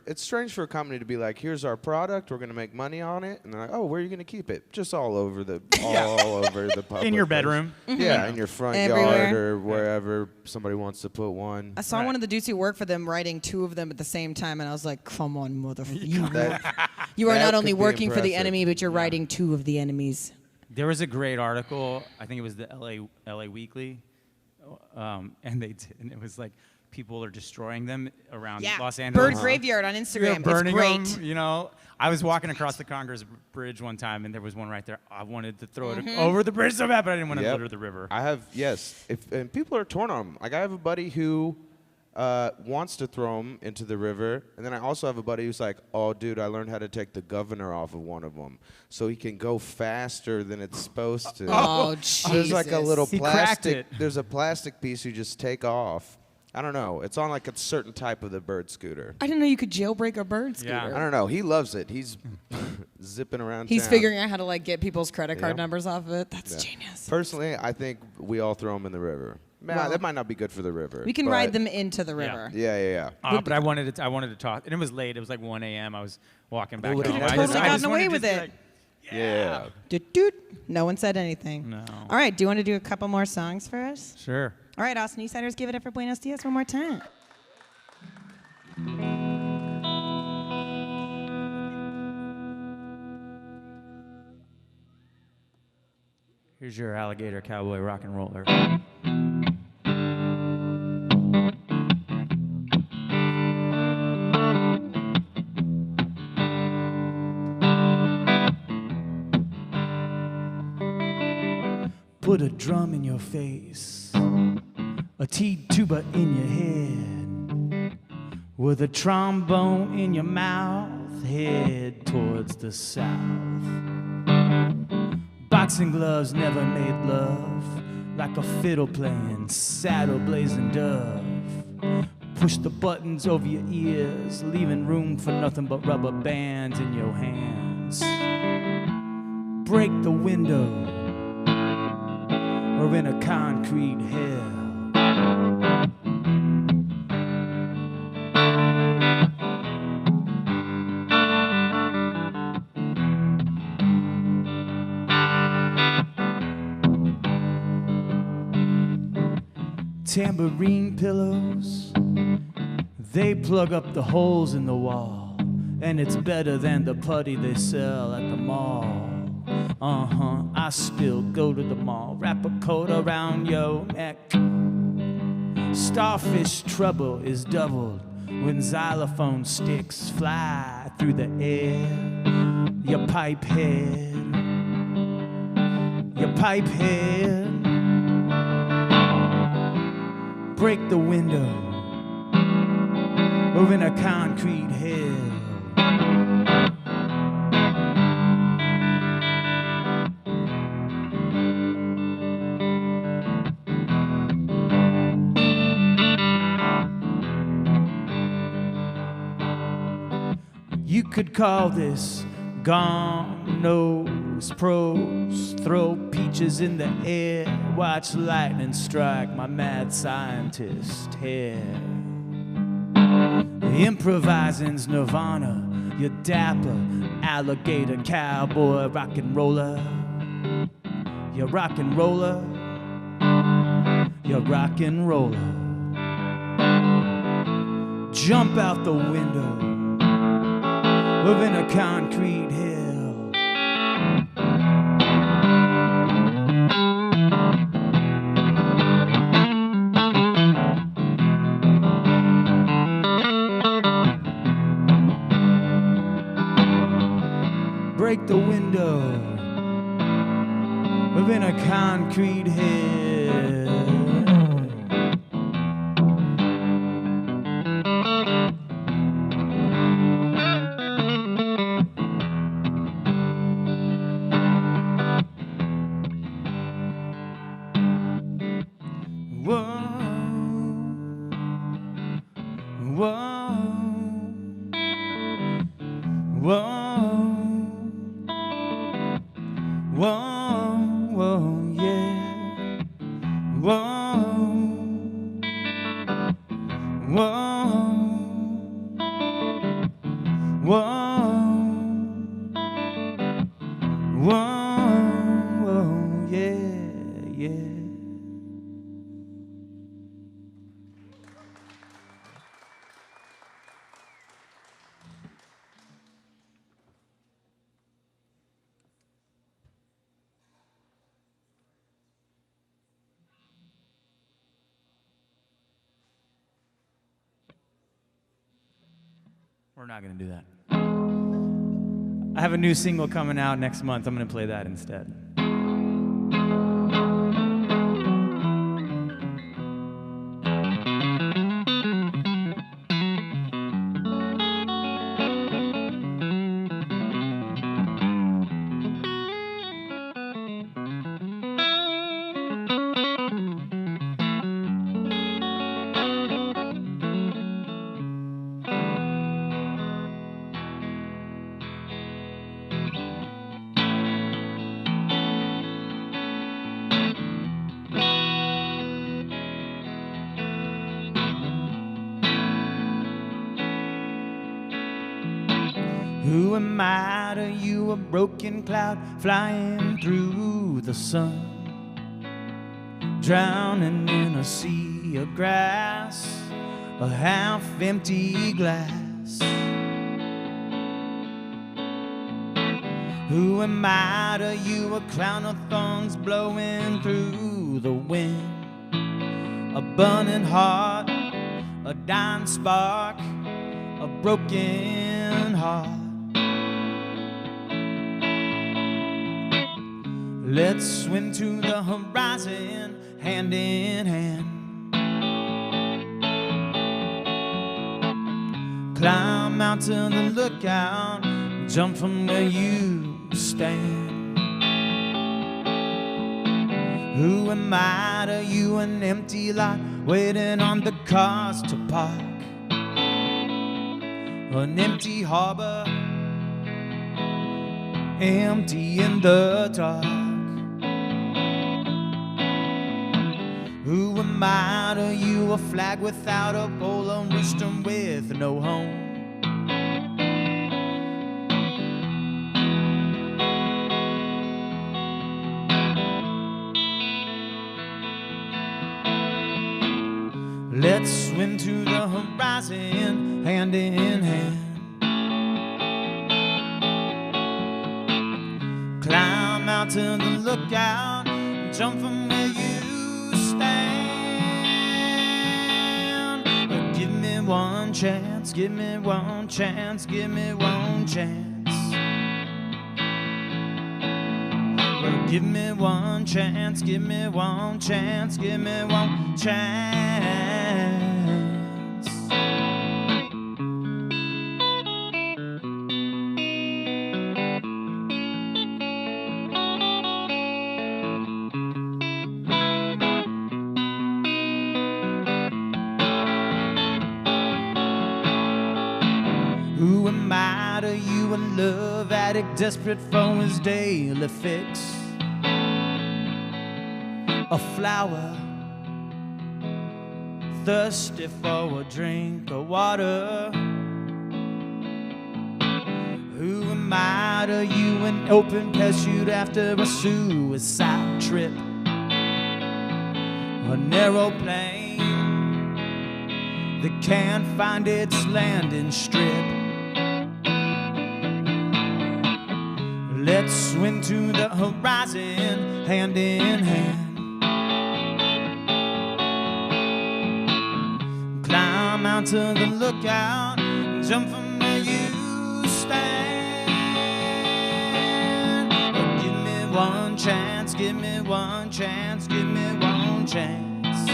a company to be like, here's our product, we're gonna make money on it, and they're like, oh, where are you gonna keep it? Just all over the public In your place. bedroom. Yeah, in your front Everywhere. yard or wherever somebody wants to put one. I saw Right. one of the dudes who worked for them writing 2 of them at the same time, and I was like, come on, motherfucker. You are that not only could be working for the impressive. enemy, but you're writing 2 of the enemies. There was a great article. I think it was the LA Weekly, and it was like people are destroying them around Yeah. Los Angeles. Bird Graveyard on Instagram. Burning It's great. them. You know, I was walking across the Congress Bridge one time, and there was one right there. I wanted to throw it over the bridge so bad, but I didn't want to Yep. litter the river. I have, yes. And people are torn on them. Like, I have a buddy who wants to throw them into the river, and then I also have a buddy who's like, oh, dude, I learned how to take the governor off of one of them so he can go faster than it's supposed to. Oh, Jesus. There's like a little He cracked plastic. it. There's a plastic piece you just take off. I don't know. It's on like a certain type of the bird scooter. I didn't know you could jailbreak a bird scooter. Yeah. I don't know. He loves it. He's zipping around He's town. figuring out how to like get people's credit card Yeah. numbers off of it. That's Yeah. genius. Personally, I think we all throw them in the river. Well, that might not be good for the river. We can but- ride them into the Yeah. river. Yeah. But I wanted to talk, and it was late. It was like 1 a.m. I was walking back would've home. never I totally gotten away wanted with to be it. like, Yeah. Doot, doot. No one said anything. No. All right. Do you want to do a couple more songs for us? Sure. All right, Austin Eastciders, give it up for Buenos Diaz one more time. Here's your alligator cowboy rock and roller. Put a drum in your face, a tuba in your head, with a trombone in your mouth, head towards the south. Boxing gloves never made love, like a fiddle playing, saddle blazing dove. Push the buttons over your ears, leaving room for nothing but rubber bands in your hands. Break the window, or in a concrete hell. Tambourine pillows, they plug up the holes in the wall, and it's better than the putty they sell at the mall. I still go to the mall, wrap a coat around your neck. Starfish trouble is doubled when xylophone sticks fly through the air. Your pipe head, break the window, or in a concrete hell. You could call this gone nose prose. Throw peaches in the air, watch lightning strike my mad scientist head. Improvising's nirvana, you dapper alligator cowboy rock and roller. You rock and roller, you rock and roller. Jump out the window, live in a concrete hell. Break the window, live in a concrete hell. We're not going to do that. I have a new single coming out next month. I'm going to play that instead. Who am I to you, a broken cloud flying through the sun, drowning in a sea of grass, a half-empty glass. Who am I to you, a crown of thorns blowing through the wind? A burning heart, a dying spark, a broken heart. Let's swim to the horizon, hand in hand. Climb out to the lookout, jump from where you stand. Who am I to you, an empty lot waiting on the cars to park? An empty harbor, empty in the dark. Who am I to you, a flag without a pole, a rooster with no home? Let's swim to the horizon, hand in hand. Climb out to the lookout, jump from where you stand. But give me one chance, give me one chance, give me one chance. Well, give me one chance, give me one chance, give me one chance. Who am I to you, a love addict desperate for his daily fix? A flower thirsty for a drink of water. Who am I to you, an open parachute after a suicide trip? An aeroplane that can't find its landing strip. Let's swim to the horizon, hand in hand. Climb out to the lookout, jump from where you stand. Oh, give me one chance, give me one chance, give me one chance.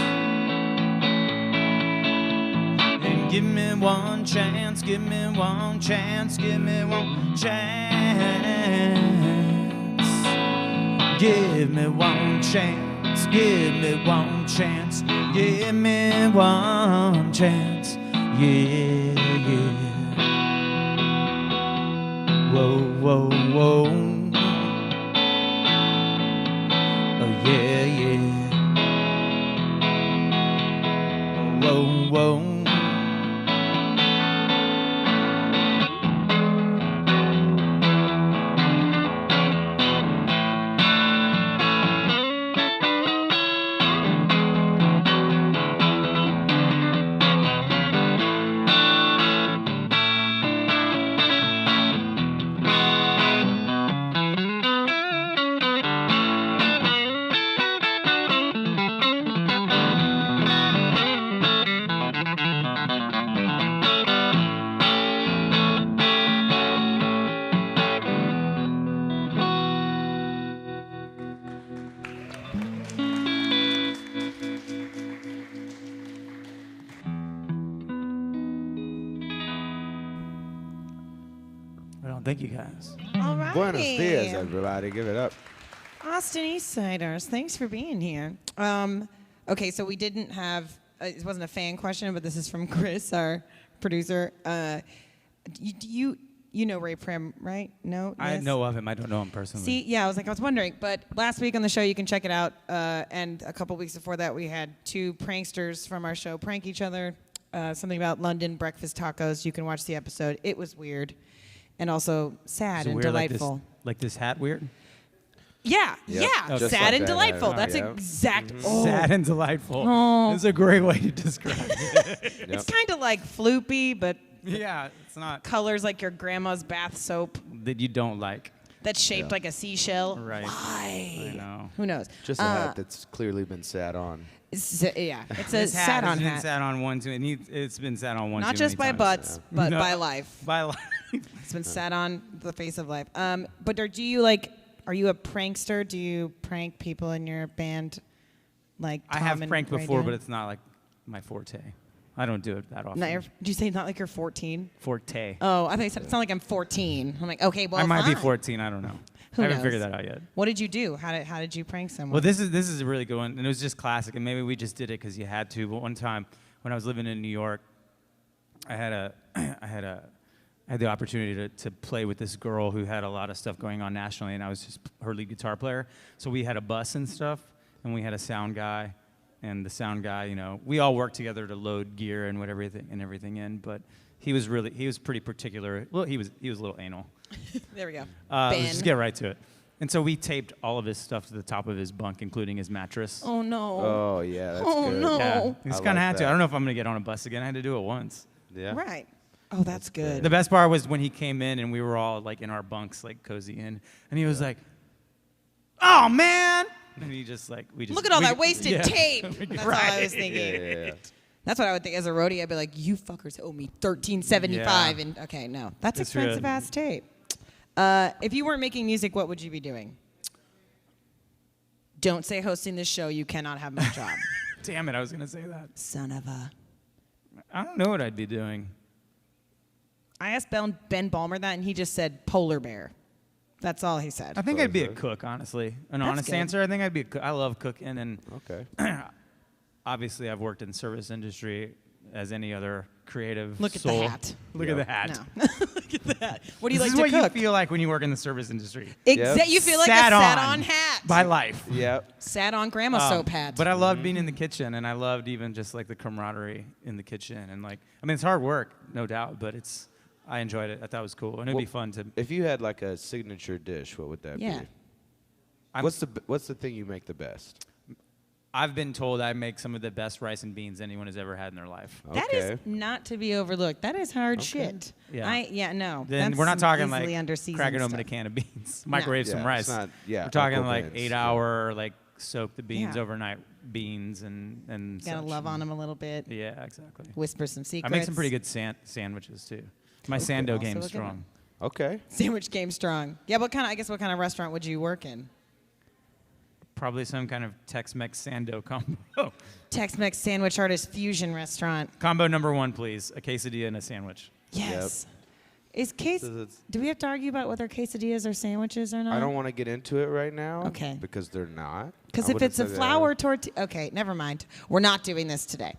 And give me one chance, give me one chance, give me one chance. Give me one chance, give me one chance, give me one chance, yeah, yeah. Whoa, whoa, whoa. Oh, yeah, yeah. Whoa, whoa. Well, thank you guys. All right. Buenos Diaz, everybody. Give it up. Austin Eastciders, thanks for being here. Okay, so we didn't have, it wasn't a fan question, but this is from Chris, our producer. You know Ray Prim, right? No? I Yes? know of him. I don't know him personally. See, yeah, I was wondering. But last week on the show, you can check it out. And a couple weeks before that, we had two pranksters from our show prank each other. Something about London breakfast tacos. You can watch the episode. It was weird. And also sad Is it and weird delightful. Like this hat weird? Yeah, Yep. yeah. Just Sad like and that. delightful. Oh, That's yeah. exact. Oh. Sad and delightful. Oh. It's a great way to describe it. It's kind of like floopy, but Yeah, it's not colors like your grandma's bath soap. that you don't like. that's shaped like a seashell. Right. Why? I know. Who knows? Just a hat that's clearly been sat on. It's a This sat on has been hat. sat on one too, and it's been sat on one Not too just by many times. butts, but No, by life. By life. It's been sat on the face of life. But do you like? Are you a prankster? Do you prank people in your band? Like I Tom have and pranked Ray before, did? but it's not like my forte. I don't do it that often. Did you say not like you're 14? Forte. Oh, I thought you said it's not like I'm 14. I'm like, okay, well, I might be fine. 14. I don't know. Who I haven't knows? figured that out yet. What did you do? How did you prank someone? Well, this is a really good one, and it was just classic. And maybe we just did it because you had to. But one time, when I was living in New York, I had the opportunity to play with this girl who had a lot of stuff going on nationally, and I was just her lead guitar player. So we had a bus and stuff, and we had a sound guy, and the sound guy, you know, we all worked together to load gear and everything in. But he was pretty particular. Well, he was a little anal. There we go. Let's just get right to it. And so we taped all of his stuff to the top of his bunk, including his mattress. Oh no. Oh, yeah, that's Oh, good. no. Yeah, we just I kind of like had to. that. I don't know if I'm gonna get on a bus again. I had to do it once. Yeah. Right. Oh, that's good. The best part was when he came in and we were all like in our bunks, like cozy in, and he was like, "Oh man!" And we just Look at all that wasted tape. That's all I was thinking. Yeah. That's what I would think as a roadie. I'd be like, you fuckers owe me $13.75. Yeah. And okay, no, that's It's expensive real. ass tape. If you weren't making music, what would you be doing? Don't say hosting this show. You cannot have my job. Damn it! I was gonna say that. Son of a. I don't know what I'd be doing. I asked Ben Balmer that, and he just said polar bear. That's all he said. I think I'd be a cook, honestly. An honest good. answer. I think I'd be a cook. I love cooking, and Okay. obviously I've worked in the service industry as any other creative Look at soul. the hat. Look at the hat. No. Look at that. What do you This like is to what cook? you feel like when you work in the service industry. Yep. You feel like Sat a on sat-on hat. by life. Yep. Sat on grandma soap hat. But I loved being in the kitchen, and I loved even just like the camaraderie in the kitchen, and like I mean it's hard work, no doubt, but I enjoyed it. I thought it was cool, and it'd be fun to. If you had like a signature dish, what would that Yeah. be? What's the thing you make the best? I've been told I make some of the best rice and beans anyone has ever had in their life. That Okay. is not to be overlooked. That is hard shit. Yeah. No. Then That's we're not talking easily like under-seasoned cracking open a stuff. can of beans, microwave some Yeah, rice. it's not- yeah, we're talking Uncle like Ben's, 8-hour, like soak the beans Yeah. overnight beans and Gotta such. love on them a little bit. Yeah, exactly. Whisper some secrets. I make some pretty good sandwiches too. My sando Also game's a good strong. one. Okay. Sandwich game strong. Yeah, what kind of restaurant would you work in? Probably some kind of Tex-Mex sando combo. Tex-Mex sandwich artist fusion restaurant. Combo number 1, please. A quesadilla and a sandwich. Yes. Do we have to argue about whether quesadillas are sandwiches or not? I don't want to get into it right now. Okay. Because they're not. Because I if wouldn't it's a say they flour are. tortilla, okay, never mind. We're not doing this today.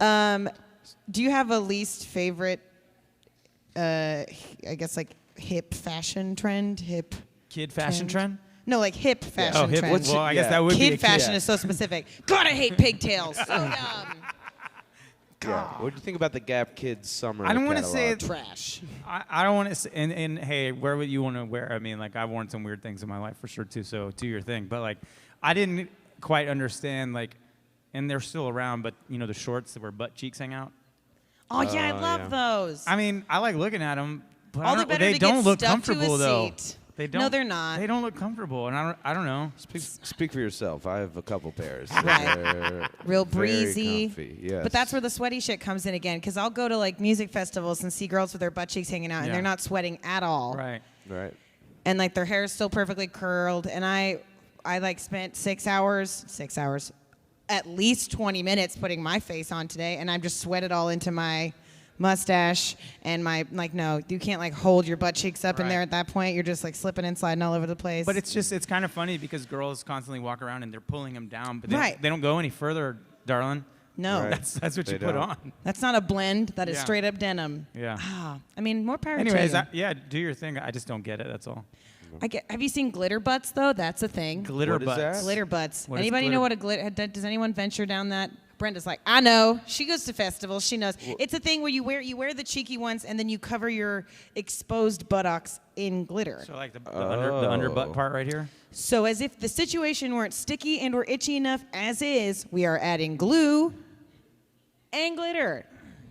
Do you have a least favorite? I guess like hip fashion trend, Kid fashion trend? No, like hip fashion Oh, hip. trend. Well, I guess Yeah. that would be Kid a fashion yeah. is so specific. God, I hate pigtails. So dumb. Yeah. What do you think about the Gap Kids summer? I don't want to say catalog? Trash. I don't want to say, and hey, where would you want to wear? I mean, like I've worn some weird things in my life for sure too. So do your thing. But like, I didn't quite understand like, and they're still around. But you know the shorts that where butt cheeks hang out. Oh yeah, I love yeah. those. I mean, I like looking at them. But All the better they to don't get look stuck to a comfortable though. seat. They don't. No, they're not. They don't look comfortable, and I don't know. Speak for yourself. I have a couple pairs. Right. They're Real very breezy. comfy, yes. But that's where the sweaty shit comes in again. Because I'll go to like music festivals and see girls with their butt cheeks hanging out, and Yeah. they're not sweating at all. Right. Right. And like their hair is still perfectly curled. And I like spent 6 hours, at least 20 minutes putting my face on today, and I've just sweated all into my mustache and my no, you can't like hold your butt cheeks up in Right. there at that point. You're just like slipping and sliding all over the place. But it's kind of funny because girls constantly walk around and they're pulling them down, but Right. they don't go any further, darling. no, Right. That's what They you put don't. on. that's not a blend. That is Yeah. straight up denim. Yeah. Ah, I mean, more power Anyways, to you. do your thing. I just don't get it. That's all. Have you seen glitter butts though? That's a thing. Glitter What is butts. that? Glitter butts. What is Anybody glitter- know what a glitter? Does anyone venture down that? Brenda's like, I know. She goes to festivals. She knows. It's a thing where you wear the cheeky ones and then you cover your exposed buttocks in glitter. So like the under butt part right here. So as if the situation weren't sticky and or itchy enough as is, we are adding glue and glitter.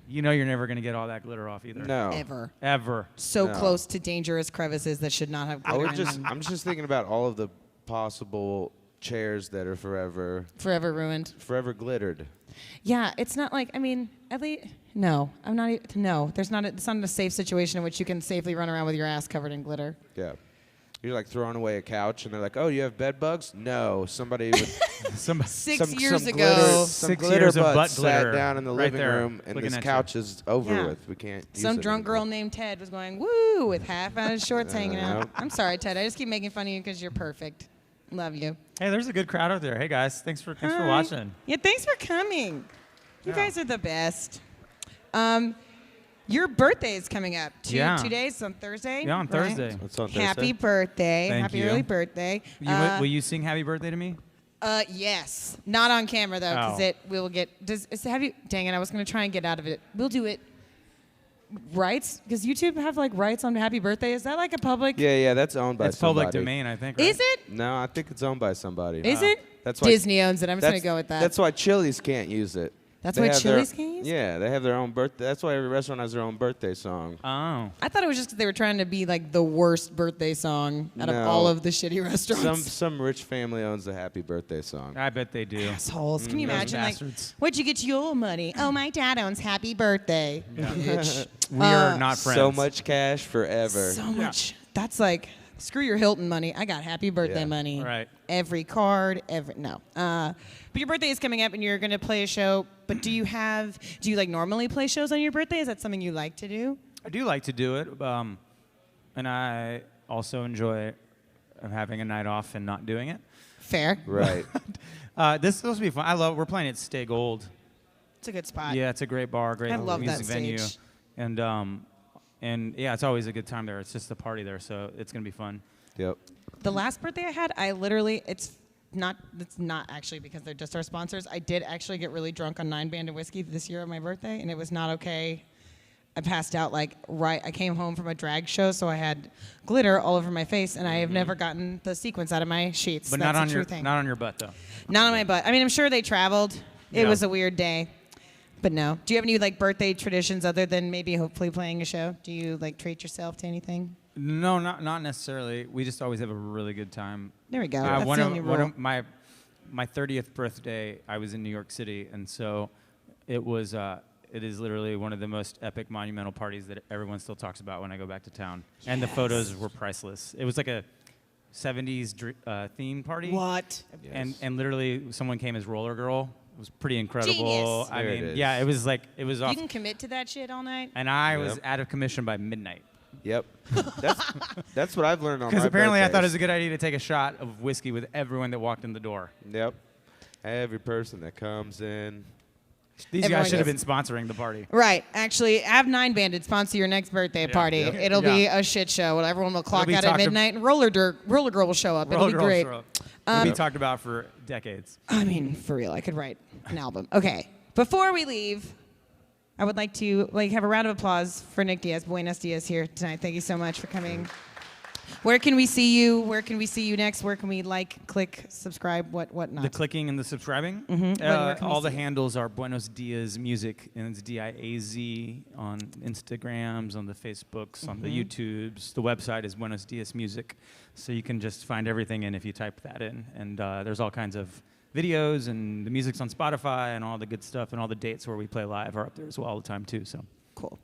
you know you're never going to get all that glitter off either. No. Ever. So No. close to dangerous crevices that should not have glitter in them. I'm just thinking about all of the possible chairs that are Forever ruined. forever glittered. Yeah, it's not like, I mean, at least, no, I'm not, no, it's not a safe situation in which you can safely run around with your ass covered in glitter. Yeah. You're like throwing away a couch, and they're like, "Oh, you have bed bugs?" No, somebody with Six years ago. some 6 glitter years of butt butt sat glitter down in the right living there, room, and looking this at couch is over Yeah. with. We can't. Use Some it drunk anymore. girl named Ted was going, woo, with half out of his shorts hanging out. Nope. I'm sorry, Ted. I just keep making fun of you because you're perfect. Love you. Hey, there's a good crowd out there. Hey, guys. Thanks for Hi. watching. Yeah, thanks for coming. You Yeah. guys are the best. Your birthday is coming up. Yeah. 2 days on Thursday. Yeah, on right? Thursday. It's on Happy Thursday. birthday. Thank Happy you. early birthday. Will you sing happy birthday to me? Yes. Not on camera, though, because Oh. we'll get... Dang it, I was going to try and get out of it. We'll do it... Rights? Does YouTube have, like, rights on happy birthday? Is that, like, a public... Yeah, that's owned by It's somebody. public domain, I think. Right? Is it? No, I think it's owned by somebody. Is it? That's why Disney owns it. I'm just going that's- to go with that. That's why Chili's can't use it. That's They why have Chili's can't use it? Yeah, they have their own birthday. That's why every restaurant has their own birthday song. Oh. I thought it was just because they were trying to be, like, the worst birthday song out of No. all of the shitty restaurants. Some rich family owns the happy birthday song. I bet they do. Assholes. Can you Those imagine, like, bastards. where'd you get your money? Oh, my dad owns Happy Birthday. Bitch. We are not friends. So much cash forever. So much. That's like, screw your Hilton money. I got Happy Birthday Yeah. money. Right. Every card, no. But your birthday is coming up and you're going to play a show. But do you like normally play shows on your birthday? Is that something you like to do? I do like to do it, and I also enjoy having a night off and not doing it. Fair. Right. This is supposed to be fun. We're playing at Stay Gold. It's a good spot. Yeah, it's a great bar, great I love that music venue, stage. and yeah, it's always a good time there. It's just a party there, so it's gonna be fun. Yep. The last birthday I had, it's not actually because they're just our sponsors. I did actually get really drunk on 9 Band of Whiskey this year on my birthday, and it was not okay. I passed out I came home from a drag show, so I had glitter all over my face, and I have never gotten the sequins out of my sheets. But That's not on a true your thing. not on your butt though. Not on my butt. I mean, I'm sure they traveled. It Yeah. was a weird day. But no. Do you have any birthday traditions other than maybe hopefully playing a show? Do you treat yourself to anything? No, not necessarily. We just always have a really good time. There we go. That's one the of, only one rule. of my 30th birthday, I was in New York City, and so it is literally one of the most epic monumental parties that everyone still talks about when I go back to town. Yes. And the photos were priceless. It was like a 70s theme party. What? Yes. And literally someone came as Roller Girl. It was pretty incredible. Genius. I There mean, it is. yeah, it was off. You can commit to that shit all night? And I was Yep. out of commission by midnight. Yep. That's what I've learned on my Because apparently I thought it was birthdays. a good idea to take a shot of whiskey with everyone that walked in the door. Yep. Every person that comes in. These Everyone guys should have gets- been sponsoring the party. Right. Actually, have 9 Banded sponsor your next birthday party. Yep. It'll be Yeah. a shit show. Everyone will clock be out at talked ab- midnight, and Roller Girl will show up. It'll be Roller great. Girls will be talked about for decades. I mean, for real, I could write an album. Okay. Before we leave, I would like to have a round of applause for Nick Diaz, Buenos Diaz here tonight. Thank you so much for coming. Where can we see you? Where can we see you next? Where can we click, subscribe, whatnot? The clicking and the subscribing. Where can we All the see it? handles are Buenos Diaz Music, and it's Diaz on Instagrams, on the Facebooks, on the YouTubes. The website is Buenos Diaz Music, so you can just find everything in if you type that in. And there's all kinds of videos, and the music's on Spotify, and all the good stuff, and all the dates where we play live are up there as well all the time too. So, Cool.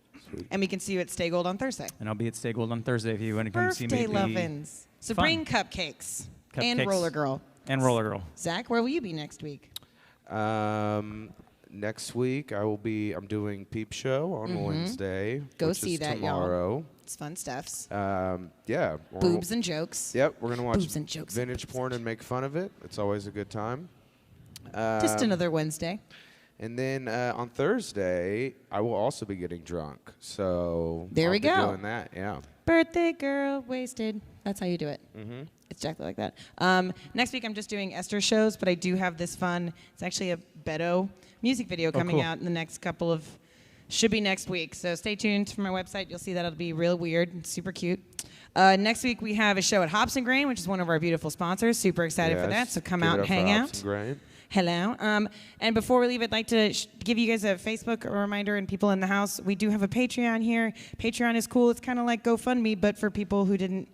And we can see you at Stay Gold on Thursday. and I'll be at Stay Gold on Thursday if you want to come see me. Birthday lovins. So Fun. bring cupcakes. And Cupcakes. Roller Girl. And Roller Girl. Zach, where will you be next week? Next week I'm doing Peep Show on Wednesday. Go which see is that, y'all. tomorrow. It's fun stuffs. Yeah. Boobs and jokes. Yep, we're gonna watch Boobs and jokes and vintage porn and make fun of it. It's always a good time. Just another Wednesday. And then on Thursday, I will also be getting drunk. So There I'll we be go. doing that. Yeah. Birthday girl, wasted. That's how you do it. Mm-hmm. It's exactly like that. Next week, I'm just doing Esther shows, but I do have this fun. It's actually a Beto music video coming cool. out in the next couple of, should be next week. So stay tuned for my website. You'll see that it'll be real weird and super cute. Next week, we have a show at Hops and Grain, which is one of our beautiful sponsors. Super excited for that. Yes. So come Give out it and up for hang Hops out. and Grain. Hello. And before we leave, I'd like to give you guys a Facebook reminder and people in the house. We do have a Patreon here. Patreon is cool. It's kind of like GoFundMe, but for people who didn't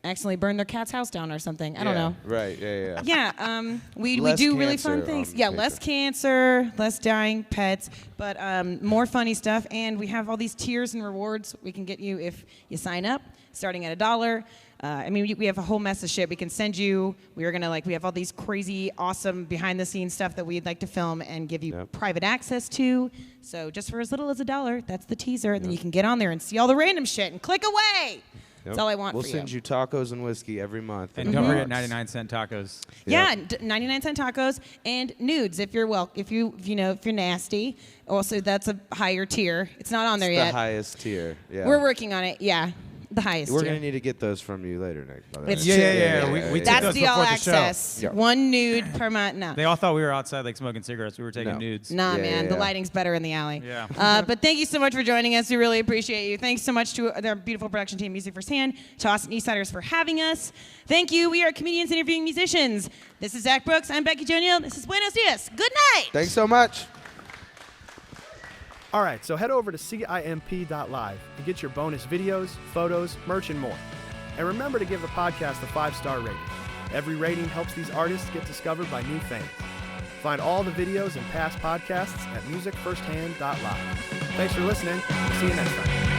accidentally burn their cat's house down or something. I don't know. Right. Yeah. Yeah. We Less do really fun cancer things. on Yeah, Patreon. less cancer, less dying pets, but more funny stuff. And we have all these tiers and rewards we can get you if you sign up, starting at $1. I mean, we have a whole mess of shit we can send you. We have all these crazy, awesome behind-the-scenes stuff that we'd like to film and give you private access to. So just for as little as $1, that's the teaser, and then you can get on there and see all the random shit and click away. That's all I want We'll for you. We'll send you tacos and whiskey every month. And don't forget 99-cent tacos. Yeah, 99-cent tacos and nudes if you're if you're nasty. Also, that's a higher tier. It's not on there It's yet. the highest tier. Yeah. We're working on it. Yeah. The highest We're tier. going to need to get those from you later, Nick. by the way. It's Yeah. true. We took That's those the all before the show. access. Yeah. One nude per month. No. They all thought we were outside like smoking cigarettes. We were taking No. nudes. Nah, Yeah, man. yeah, The yeah. lighting's better in the alley. Yeah. But thank you so much for joining us. We really appreciate you. Thanks so much to their beautiful production team, Music Firsthand, to Austin Eastciders for having us. Thank you. We are comedians interviewing musicians. This is Zach Brooks. I'm BeckiJo Neill. This is Buenos Diaz. Good night. Thanks so much. All right, so head over to CIMP.live to get your bonus videos, photos, merch, and more. And remember to give the podcast a 5-star rating. Every rating helps these artists get discovered by new fans. Find all the videos and past podcasts at musicfirsthand.live. Thanks for listening. See you next time.